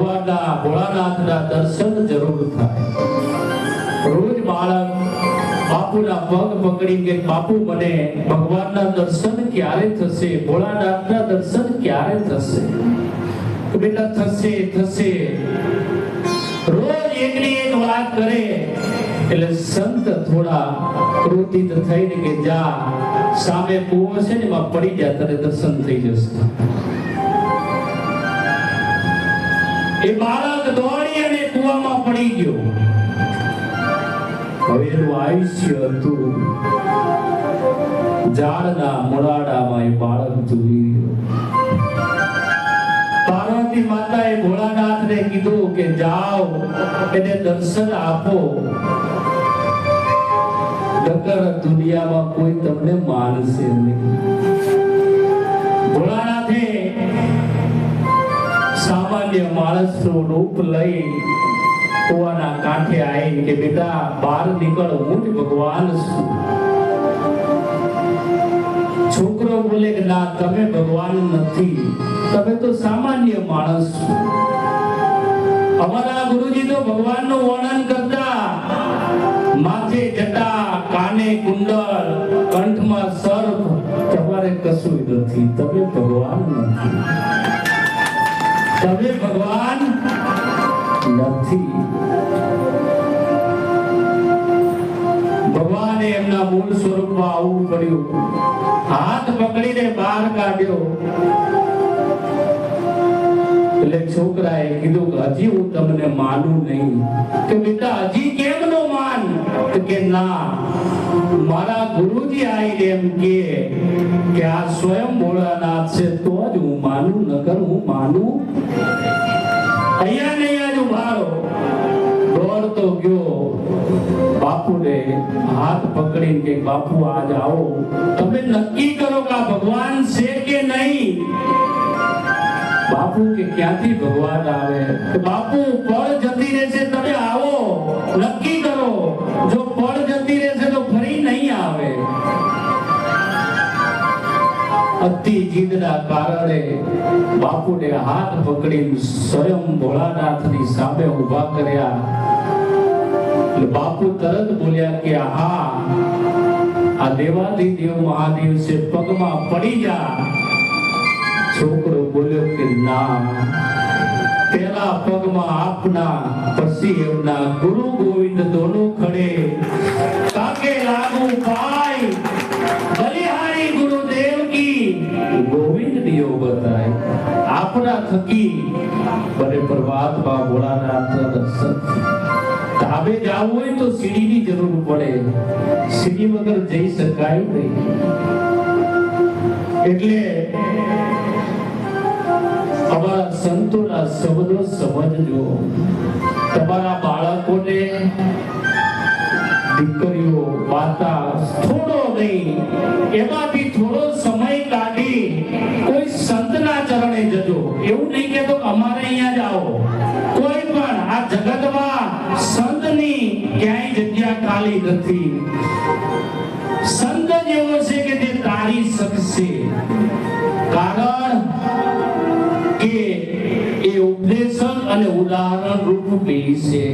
ભગવાનના ભોળાનાથના દર્શન જરૂર થાય. રોજ બાળક બાપુના પગ પકડી કે બાપુ મને ભગવાનના દર્શન ક્યારે થશે, ભોળાનાથના દર્શન ક્યારે થશે? બેટા થશે થશે. રોજ એકની એક વાત કરે એટલે સંત થોડા ક્રોધિત થઈને કે જા સામે કૂવો છે ને એમાં પડી જા, તને દર્શન થઈ જશે. એ બાળક દોડી અને કૂવામાં પડી ગયો. હવે એનું આયુષ્ય હતું ઝાડના મૂળાડામાં. એ બાળક જોઈ રહ્યો. પાર્વતી માતાએ ભોળાનાથને કીધું કે જાઓ એને દર્શન આપો, નકર દુનિયામાં કોઈ તમને માનશે નહીં. ભોળાનાથે સામાન્ય માણસનું રૂપ લઈ કૂવાના કાંઠે આવી કે બેટા બહાર નીકળ, હું જ ભગવાન છું. છોકરો બોલે કે ના, તમે ભગવાન નથી, તમે તો સામાન્ય માણસ છો. અમારા ગુરુજી તો ભગવાનનું વર્ણન કરતા, માથે જટા, કાને કુંડળ, કંઠમાં સર્પ. તમારે કશું નથી, તમે ભગવાન નથી, તમે ભગવાન નથી. ભગવાને એમના મૂળ સ્વરૂપમાં આવવું પડ્યું. હાથ પકડીને બહાર કાઢ્યો એટલે છોકરાએ કીધું કે હજી હું તમને માનું નહીં. કે બેટા હજી કેમ નો માન? કે ના, મારા ગુરુજી આવીને એમ કે આ સ્વયં ભોળાનાથ છે તો જ હું માનું, નકર હું માનું અહીંયા ને અહીંયા જ ઉભારો. દોડતો ગયો બાપુને હાથ પકડીને કે બાપુ આજ આવો, તમે નક્કી કરો કે આ ભગવાન છે કે નહીં. બાપુ કે ક્યાંથી ભગવાન આવે? બાપુ પળ જતી રહેશે, તમે આવો, નક્કી કરો. જો પળ જતી રહેશે તો ફરી નહીં આવે. અતિ જીદના કારણે બાપુને હાથ પકડી સ્વયં ભોળાનાથની સામે ઉભા કર્યા. બાપુ તરત બોલ્યા કે હા, આ દેવાધિદેવ મહાદેવ છે, પગમાં પડી જા. છોકરો બોલ્યો કે ના, પેલા પગમાં આપના, પછી એમના. ગુરુ ગોવિંદ દોનો ખડે કાકે લાગુ પાય, બલિહારી ગુરુદેવ કી ગોવિંદ દિયો બતાય. આપના થકી બને પરમાત્મા ભોળાનાથ દર્શન. ધાબે જવું હોય તો સીડીની જરૂર પડે, સીડી વગર જઈ શકાય નહીં. એટલે અમારા સંતોના શબ્દો સમજજો. તમારા બાળકોને, દીકરીઓ, માતા, થોડો નહીં, એમાંથી થોડો સમય કાઢી કોઈ સંતના ચરણે જજો. એવું નહીં કહેતો અમારે અહીંયા જ આવો. કોઈ પણ આ જગતમાં સંતની ક્યાંય જગ્યા ખાલી નથી. સંત જ એવો છે કે તે તારી શકશે. કારણ કે એ ઉપદેશક અને ઉદાહરણ રૂપ પેલી છે.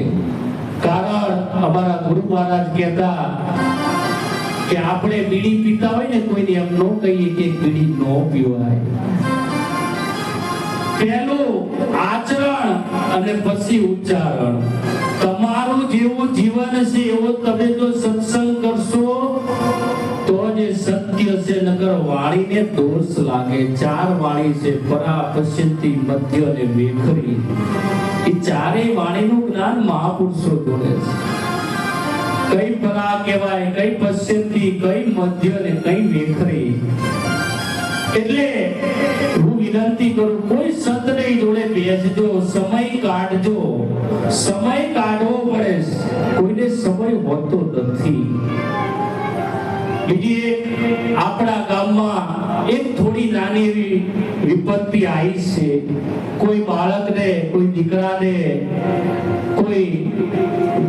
કારણ અમારા ગુરુ મહારાજ કહેતા કે આપણે બીડી પીતા હોય ને, કોઈને એમ ન કહીએ કે બીડી ન પીવાય. પહેલું આચરણ અને પછી ઉચ્ચારણ. તમારું જેવું જીવન છે એવો તમે જો સત્સંગ કરશો તો જ સત્ય છે, નકર વાણીને દોષ લાગે. ચાર વાણી છે, પરા, પશ્ચિંતી, મધ્ય અને વેખરી. એ ચારેય વાણીનું જ્ઞાન મહાપુરુષો જોડે છે. કઈ પરા કહેવાય, કઈ પશ્ચિંતી, કઈ મધ્ય અને કઈ વેખરી. એટલે હું વિનંતી કરું, કોઈ સંતની જોડે બેસજો, સમય કાઢજો. સમય કાઢવો પડે, કોઈને સમય હોતો નથી. બીજી એક આપણા ગામમાં એક થોડી નાની એવી વિપત્તિ આવી છે. કોઈ બાળકને, કોઈ દીકરાને કોઈ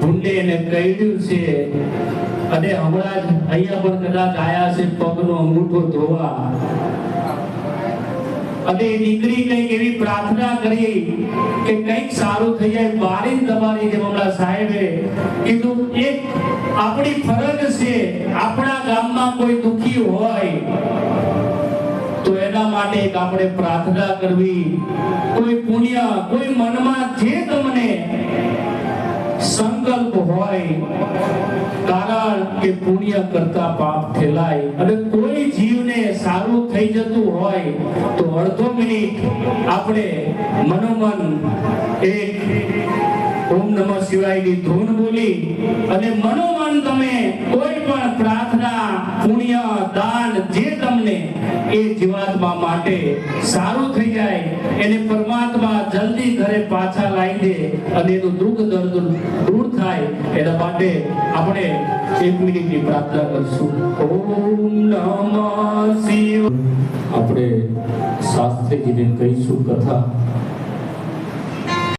ભૂંડેને કહ્યું છે અને હમણાં જ અહીંયા પણ કદાચ આયા છે પગનો અંગૂઠો ધોવા. અને એ દીકરી કંઈક એવી પ્રાર્થના કરી કે કંઈક સારું થઈ જાય. બારીન તમારી જેમ હમણાં સાહેબે કીધું, એક આપણી ફરજ છે, આપણા ગામમાં કોઈ દુખી હોય તો એના માટે એક આપણે પ્રાર્થના કરવી. કોઈ પુણ્ય, કોઈ મનમાં જે તમને સંકલ્પ હોય, કારણ કે પુણ્ય કરતા પાપ ફેલાય. અને કોઈ જીવને સારું થઈ જતું હોય તો અડધો મિનિટ આપણે મનોમન એક ઓમ નમઃ શિવાયની ધૂન બોલી અને મનોમન તમે કોઈ પણ પ્રાર્થના, પુણ્ય, દાન જે તમને એ જીવાત્મા માટે સારું થઈ જાય, એને પરમાત્મા જલ્દી ઘરે પાછા લાવી દે અને એનું દુઃખ દર્દ દૂર થાય, એના માટે આપણે 1 મિનિટની પ્રાર્થના કરશું. ઓમ નમઃ શિવાય. આપણે શાસ્ત્રીજીને કહીશું કથા.